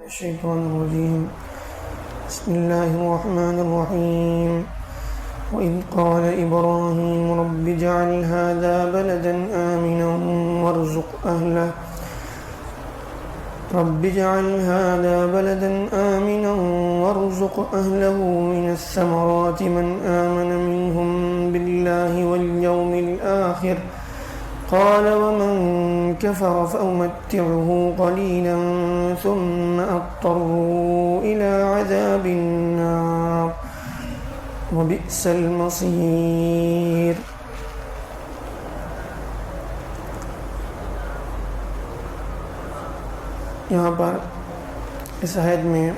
الشيطان الرجيم بسم الله الرحمن الرحيم وإذ قال إبراهيم رب اجعل هذا بلدا آمنا وارزق أهله من الثمرات من آمن منهم بالله واليوم الآخر قال ومن كفر فأمتعه قليلا ثم أضطره إلى عذاب النار وبئس المصير۔ یہاں پر اس آیت میں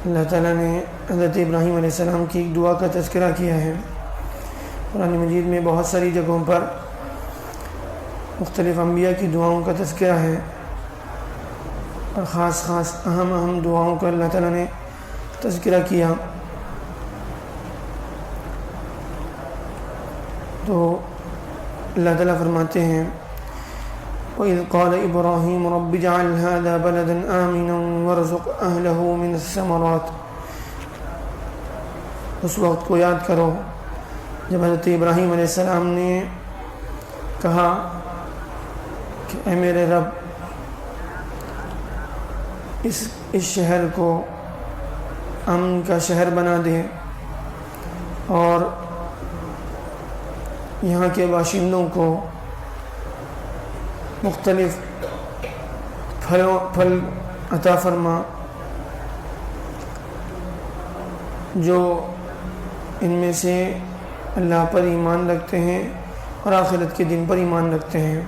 اللہ تعالیٰ نے حضرت ابراہیم علیہ السلام کی ایک دعا کا تذکرہ کیا ہے۔ قرآن مجید میں بہت ساری جگہوں پر مختلف انبیاء کی دعاؤں کا تذکرہ ہے، اور خاص اہم دعاؤں کا اللہ تعالیٰ نے تذکرہ کیا۔ تو اللہ تعالیٰ فرماتے ہیں وَإِذْ قَالَ إِبْرَاهِيمُ رَبِّ اجْعَلْ هَذَا بَلَدًا آمِنًا وَارْزُقْ أَهْلَهُ مِنَ الثَّمَرَاتِ۔ اس وقت کو یاد کرو جب حضرت ابراہیم علیہ السلام نے کہا کہ اے میرے رب اس شہر کو امن کا شہر بنا دے، اور یہاں کے باشندوں کو مختلف پھل عطا فرما جو ان میں سے اللہ پر ایمان رکھتے ہیں اور آخرت کے دن پر ایمان رکھتے ہیں۔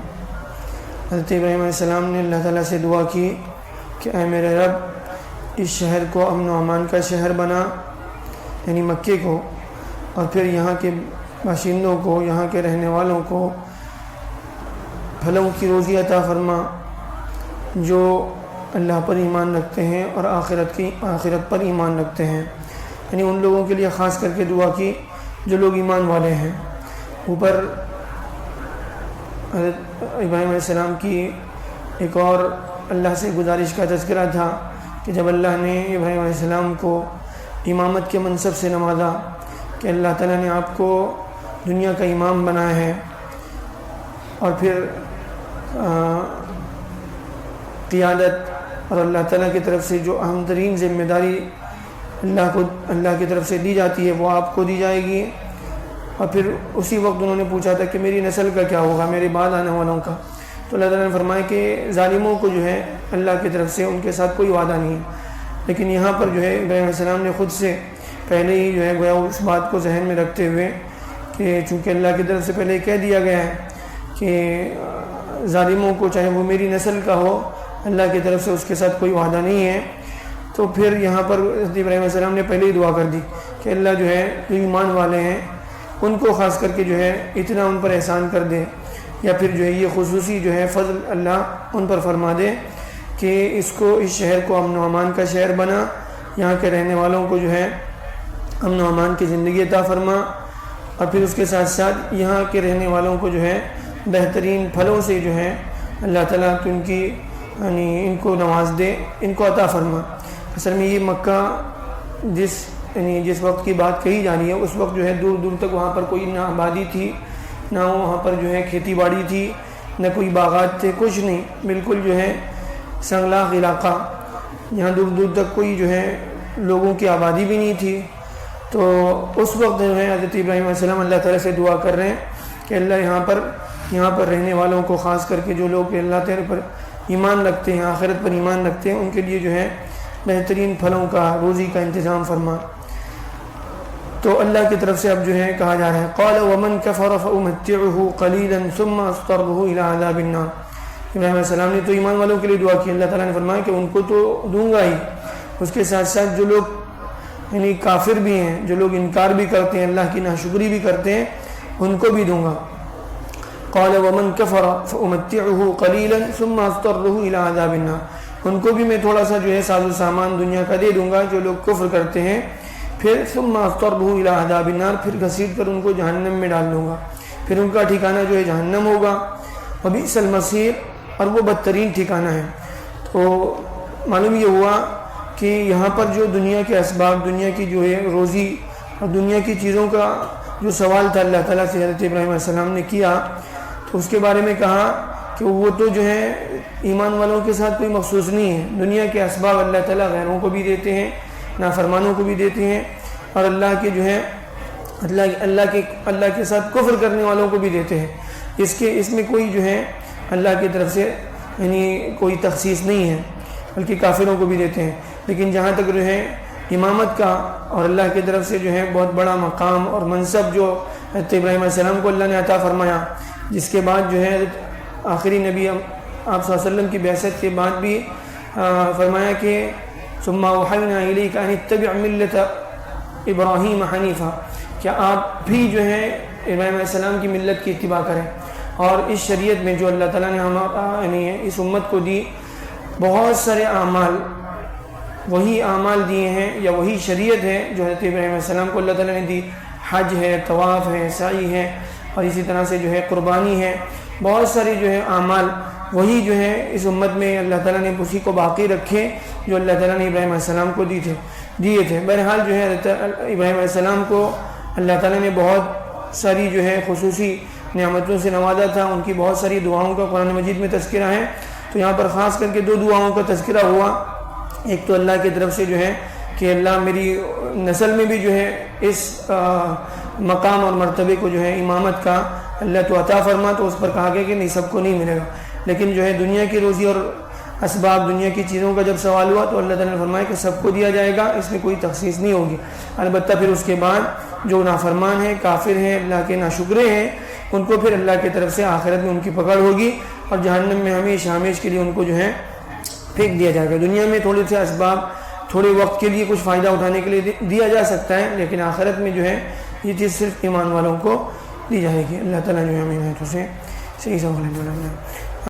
حضرت ابراہیم علیہ السلام نے اللہ تعالیٰ سے دعا کی کہ اے میرے رب اس شہر کو امن و امان کا شہر بنا، یعنی مکے کو، اور پھر یہاں کے باشندوں کو، یہاں کے رہنے والوں کو پھلوں کی روزی عطا فرما جو اللہ پر ایمان رکھتے ہیں اور آخرت پر ایمان رکھتے ہیں، یعنی ان لوگوں کے لیے خاص کر کے دعا کی جو لوگ ایمان والے ہیں۔ اوپر حضرت ابراہیم علیہ السلام کی ایک اور اللہ سے گزارش کا تذکرہ تھا کہ جب اللہ نے ابراہیم علیہ السلام کو امامت کے منصب سے نوازا کہ اللہ تعالیٰ نے آپ کو دنیا کا امام بنایا ہے، اور پھر قیادت اور اللہ تعالیٰ کی طرف سے جو اہم ترین ذمہ داری اللہ کی طرف سے دی جاتی ہے وہ آپ کو دی جائے گی۔ اور پھر اسی وقت انہوں نے پوچھا تھا کہ میری نسل کا کیا ہوگا، میرے بعد آنے والوں کا، تو اللہ تعالیٰ نے فرمایا کہ ظالموں کو جو ہے اللہ کی طرف سے ان کے ساتھ کوئی وعدہ نہیں ہے، لیکن یہاں پر جو ہے ابراہیم علیہ السلام نے خود سے پہلے ہی جو ہے گویا اس بات کو ذہن میں رکھتے ہوئے کہ چونکہ اللہ کی طرف سے پہلے کہہ دیا گیا ہے کہ ظالموں کو چاہے وہ میری نسل کا ہو اللہ کی طرف سے اس کے ساتھ کوئی وعدہ نہیں ہے، تو پھر یہاں پر حضرت ابراہیم علیہ السلام نے پہلے ہی دعا کر دی کہ اللہ جو ہے جو ایمان والے ہیں ان کو خاص کر کے جو ہے اتنا ان پر احسان کر دے، یا پھر جو ہے یہ خصوصی جو ہے فضل اللہ ان پر فرما دے کہ اس شہر کو امن و امان کا شہر بنا، یہاں کے رہنے والوں کو جو ہے امن و امان کی زندگی عطا فرما، اور پھر اس کے ساتھ ساتھ یہاں کے رہنے والوں کو جو ہے بہترین پھلوں سے جو ہے اللہ تعالیٰ ان کو نواز دے، ان کو عطا فرما۔ اصل میں یہ مکہ جس وقت کی بات کہی جا رہی ہے اس وقت جو ہے دور دور تک وہاں پر کوئی نہ آبادی تھی، نہ وہاں پر جو ہے کھیتی باڑی تھی، نہ کوئی باغات تھے، کچھ نہیں، بالکل جو ہے سنگلاخ علاقہ، یہاں دور دور تک کوئی جو ہے لوگوں کی آبادی بھی نہیں تھی۔ تو اس وقت جو ہے حضرت ابراہیم علیہ السلام اللہ تعالیٰ سے دعا کر رہے ہیں کہ اللہ یہاں پر رہنے والوں کو خاص کر کے جو لوگ اللہ تعالیٰ پر ایمان رکھتے ہیں، آخرت پر ایمان رکھتے ہیں، ان کے لیے جو ہے بہترین پھلوں کا، روزی کا انتظام فرما۔ تو اللہ کی طرف سے اب جو ہے کہا جا رہا ہے قال ومن كفر فأمتعه قليلا ثم أضطره إلى عذاب النار۔ ابراہیم علیہ السلام نے تو ایمان والوں کے لیے دعا کی، اللہ تعالیٰ نے فرمایا کہ ان کو تو دوں گا ہی، اس کے ساتھ ساتھ جو لوگ یعنی کافر بھی ہیں، جو لوگ انکار بھی کرتے ہیں، اللہ کی ناشکری بھی کرتے ہیں، ان کو بھی دوں گا۔ قال ومن كفر فأمتعه قليلا ثم أضطره إلى عذاب النار، ان کو بھی میں تھوڑا سا جو ہے ساز و سامان دنیا کا دے دوں گا جو لوگ کفر کرتے ہیں، پھر ثم أضطره إلى عذاب النار، پھر گھسیٹ کر ان کو جہنم میں ڈال دوں گا، پھر ان کا ٹھکانہ جو ہے جہنم ہوگا، وبئس المصیر، اور وہ بدترین ٹھکانہ ہے۔ تو معلوم یہ ہوا کہ یہاں پر جو دنیا کے اسباب، دنیا کی جو ہے روزی اور دنیا کی چیزوں کا جو سوال تھا اللہ تعالیٰ سے حضرت ابراہیم علیہ السلام نے کیا، تو اس کے بارے میں کہا کہ وہ تو جو ہے ایمان والوں کے ساتھ کوئی مخصوص نہیں ہے، دنیا کے اسباب اللہ تعالیٰ غیروں کو بھی دیتے ہیں، نافرمانوں کو بھی دیتے ہیں، اور اللہ کے جو ہے اللہ کے ساتھ کفر کرنے والوں کو بھی دیتے ہیں۔ اس میں کوئی جو ہے اللہ کی طرف سے یعنی کوئی تخصیص نہیں ہے، بلکہ کافروں کو بھی دیتے ہیں۔ لیکن جہاں تک جو ہے امامت کا اور اللہ کی طرف سے جو ہے بہت بڑا مقام اور منصب جو حضرت ابراہیم علیہ السلام کو اللہ نے عطا فرمایا، جس کے بعد جو ہے آخری نبی آپ صلی اللہ علیہ وسلم کی بعثت کے بعد بھی فرمایا کہ ثم اوحینا الیک ان اتبع ملت ابراہیم حنیفا، کہ آپ بھی جو ہے ابراہیم علیہ السلام کی ملت کی اتباع کریں۔ اور اس شریعت میں جو اللہ تعالیٰ نے یعنی اس امت کو دی، بہت سارے اعمال، وہی اعمال دیے ہیں یا وہی شریعت ہے جو حضرت ابراہیم علیہ السلام کو اللہ تعالیٰ نے دی۔ حج ہے، طواف ہے، سعی ہے، اور اسی طرح سے جو ہے قربانی ہے، بہت ساری جو ہے اعمال وہی جو ہے اس امت میں اللہ تعالیٰ نے اسی کو باقی رکھے جو اللہ تعالیٰ نے ابراہیم علیہ السلام کو دیے تھے۔ بہرحال جو ہے حضرت ابراہیم علیہ السلام کو اللہ تعالیٰ نے بہت ساری جو ہے خصوصی نعمتوں سے نوازا تھا، ان کی بہت ساری دعاؤں کا قرآن مجید میں تذکرہ ہے۔ تو یہاں پر خاص کر کے 2 دعاؤں کا تذکرہ ہوا۔ ایک تو اللہ کی طرف سے جو ہے کہ اللہ میری نسل میں بھی جو ہے اس مقام اور مرتبے کو جو ہے امامت کا اللہ تو عطا فرما، تو اس پر کہا گیا کہ نہیں، سب کو نہیں ملے گا، لیکن جو ہے دنیا کی روزی اور اسباب، دنیا کی چیزوں کا جب سوال ہوا تو اللہ تعالیٰ نے فرمایا کہ سب کو دیا جائے گا، اس میں کوئی تخصیص نہیں ہوگی۔ البتہ پھر اس کے بعد جو نافرمان ہیں، کافر ہیں، اللہ کے ناشکرے ہیں، ان کو پھر اللہ کی طرف سے آخرت میں ان کی پکڑ ہوگی اور جہنم میں ہمیشہ کے لیے ان کو جو ہے پھینک دیا جائے گا۔ دنیا میں تھوڑے سے اسباب تھوڑے وقت کے لیے کچھ فائدہ اٹھانے کے لیے دیا جا سکتا ہے، لیکن آخرت میں جو ہے یہ چیز صرف ایمان والوں کو دی جائے گی۔ اللہ تعالیٰ جو ہے ہمیں سے صحیح سمجھ